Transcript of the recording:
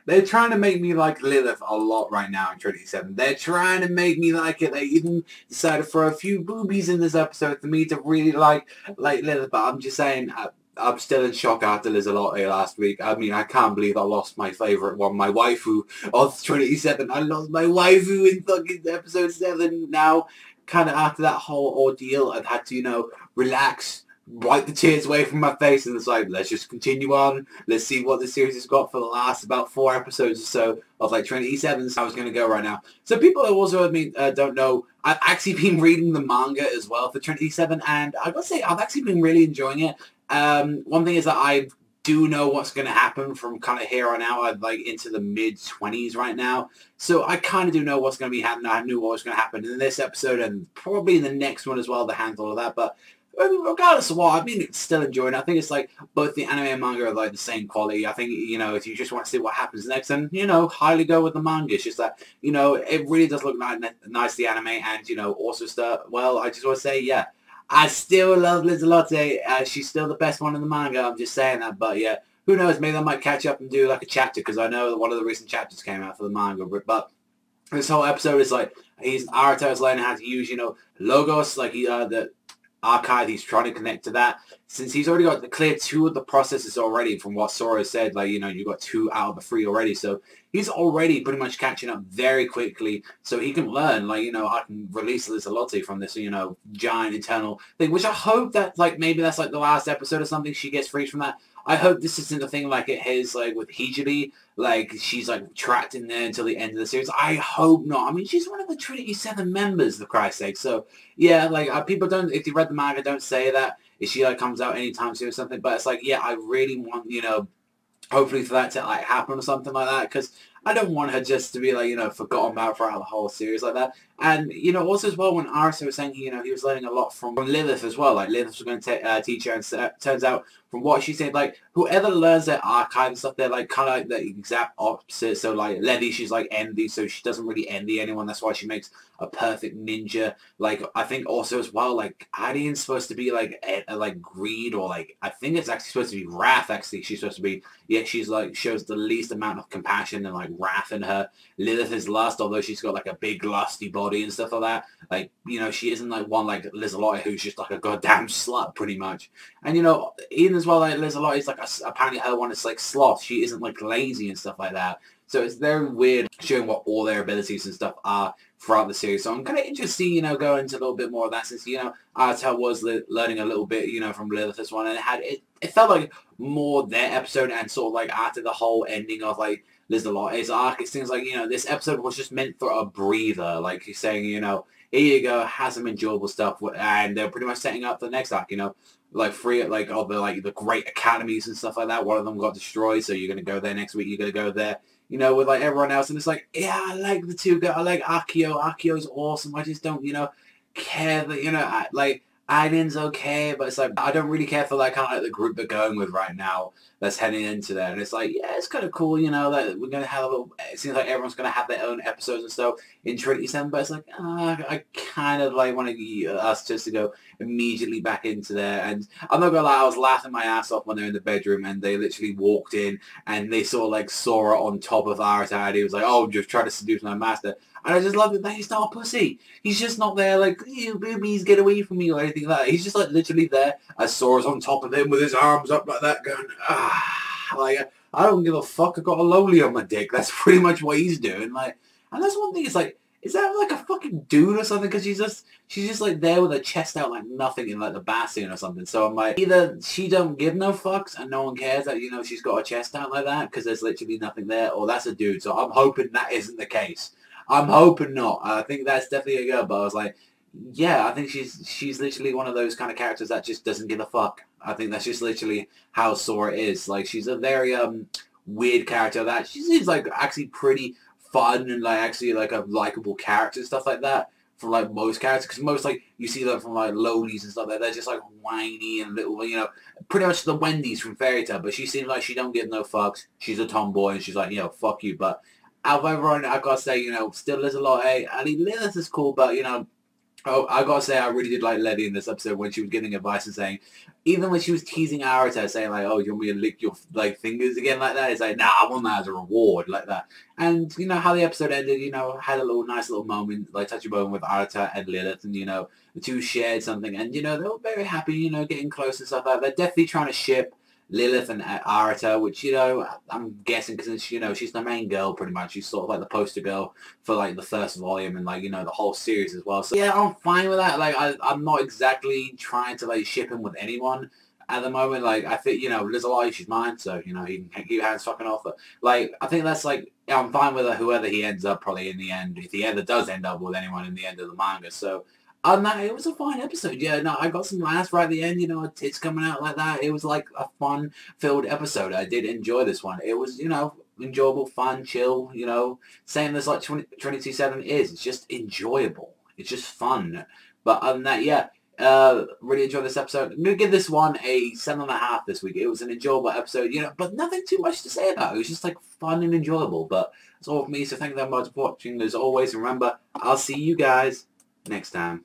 They're trying to make me like Lilith a lot right now in Trinity 7. They're trying to make me like it. They even decided for a few boobies in this episode for me to really like Lilith. But I'm just saying, I'm still in shock after Lizalotte last week. I mean, I can't believe I lost my favourite one, my waifu of Trinity 7. I lost my waifu in fucking episode 7 now. Kind of after that whole ordeal, I've had to, you know, relax, wipe the tears away from my face, and it's like, let's just continue on. Let's see what the series has got for the last about 4 episodes or so of like Trinity 7. So I was going to go right now. So people who also, I mean, don't know, I've actually been reading the manga as well for Trinity 7, and I've got to say, I've actually been really enjoying it. One thing is that I do know what's going to happen from kind of here on out. I'm like into the mid-20s right now. So I kind of do know what's going to be happening. I knew what was going to happen in this episode and probably in the next one as well, the handle of that. But regardless of what, I mean, still enjoying it. I think it's like both the anime and manga are like the same quality. I think, you know, if you just want to see what happens next, then, you know, highly go with the manga. It's just that, you know, it really does look nice, the anime, and, you know, also stuff. Well, I just want to say, yeah, I still love Lizalotte. She's still the best one in the manga. I'm just saying that. But yeah, who knows? Maybe I might catch up and do like a chapter, because I know that one of the recent chapters came out for the manga. But this whole episode is like, Naruto's learning how to use, you know, logos, like the archive. He's trying to connect to that. Since he's already got cleared 2 of the processes already, from what Sora said, like, you know, you got 2 out of the 3 already. So he's already pretty much catching up very quickly, so he can learn, like, you know, I can release Lizalotte from this, you know, giant eternal thing, which I hope that, like, maybe that's like the last episode or something, she gets free from that. I hope this isn't a thing like it is, like, with Hijibi, like, she's, like, trapped in there until the end of the series. I hope not. I mean, she's one of the Trinity 7 members, for Christ's sake. So, yeah, like, people don't, if you read the manga, don't say that. If she, like, comes out anytime soon or something. But it's like, yeah, I really want, you know, hopefully for that to, like, happen or something like that. Because I don't want her just to be, like, you know, forgotten about throughout the whole series like that. And, you know, also as well, when Arisa was saying, you know, he was learning a lot from Lilith as well. Like, Lilith was going to teach her, and turns out, from what she said, like, whoever learns their archive and stuff, they're, like, kind of like the exact opposite. So, like, Levi, she's, like, envy, so she doesn't really envy anyone. That's why she makes a perfect ninja. Like, I think also as well, like, Adian's supposed to be, like, greed, or, like, I think it's actually supposed to be wrath, actually. She's supposed to be, yeah, she's, like, shows the least amount of compassion and, like, wrath in her. Lilith is lust, although she's got, like, a big lusty body and stuff like that. Like, you know, she isn't, like, one like Lizalotte, who's just, like, a goddamn slut, pretty much. And, you know, even as well, like, Lizalotte is, like, apparently her one is, like, sloth. She isn't, like, lazy and stuff like that. So it's very weird showing what all their abilities and stuff are throughout the series. So I'm kind of interested, you know, go into a little bit more of that, since, you know, Artel was learning a little bit, you know, from Lilith this one, and it felt like more their episode, and sort of like after the whole ending of, like, Lizalotte's arc, it seems like, you know, this episode was just meant for a breather. Like, he's saying, you know, here you go, have some enjoyable stuff, and they're pretty much setting up the next arc, you know, like, free, like, all the great academies and stuff like that. One of them got destroyed, so you're going to go there next week, you're going to go there, you know, with, like, everyone else, and it's like, yeah, I like the 2 guys, I like Akio. Akio's awesome. I just don't, you know, care that, you know, like, Aiden's okay, but it's like, I don't really care for, like, kind of like the group they're going with right now that's heading into there. And it's like, yeah, it's kind of cool, you know, that we're going to have a little, it seems like everyone's going to have their own episodes and stuff in Trinity 7, but it's like, I kind of, like, want us just to go immediately back into there. And I'm not going to lie, I was laughing my ass off when they're in the bedroom, and they literally walked in, and they saw, like, Sora on top of Arata, and he was like, oh, just try to seduce my master. And I just love it that he's not a pussy. He's just not there like, you boobies, get away from me, or anything like that. He's just, like, literally there as Sora's on top of him with his arms up like that, going, like, I don't give a fuck, I got a lolly on my dick. That's pretty much what he's doing. Like, and that's one thing, it's like, is that like a fucking dude or something? Because she's just like there with her chest out like nothing in like the bath scene or something. So I'm like, either she don't give no fucks and no one cares that, you know, she's got her chest out like that because there's literally nothing there, or that's a dude. So I'm hoping that isn't the case. I'm hoping not. I think that's definitely a girl, but I was like, yeah, I think she's literally one of those kind of characters that just doesn't give a fuck. I think that's just literally how Sora is. Like, she's a very weird character that she seems like actually pretty fun and like actually like a likable character and stuff like that from like most characters, because most like you see them from like lowlies and stuff like that, they're just like whiny and little, you know, pretty much the Wendy's from Fairy Tail, but she seems like she don't give no fucks. She's a tomboy and she's like, you know, fuck you. But out of everyone, I gotta say, you know, still there's a lot. I mean, Lilith is cool, but you know, Oh, I gotta say, I really did like Letty in this episode when she was giving advice and saying, even when she was teasing Arata, saying like, "Oh, you want me to lick your like fingers again like that?" It's like, "Nah, I want that as a reward like that." And you know how the episode ended. You know, had a nice little moment, like touching moment with Arata and Lilith, and you know the two shared something, and you know they were very happy. You know, getting close and stuff like that. They're definitely trying to ship Lilith and Arata, which, you know, I'm guessing because, you know, she's the main girl pretty much. She's sort of like the poster girl for like the first volume and like, you know, the whole series as well. So yeah, I'm fine with that. Like, I'm not exactly trying to like ship him with anyone at the moment. Like, I think, you know, Liz Alive, she's mine, so, you know, he can keep hands fucking off. But like, I think that's like, yeah, I'm fine with whoever he ends up probably in the end, if he ever does end up with anyone in the end of the manga. So no, it was a fine episode. Yeah, no, I got some laughs right at the end, you know, tits coming out like that. It was like a fun-filled episode. I did enjoy this one. It was, you know, enjoyable, fun, chill, you know, same as like Trinity Seven is. It's just enjoyable. It's just fun. But other than that, yeah, really enjoyed this episode. I'm going to give this one a 7.5 this week. It was an enjoyable episode, you know, but nothing too much to say about it. It was just like fun and enjoyable. But that's all for me, so thank you very much for watching. As always, remember, I'll see you guys next time.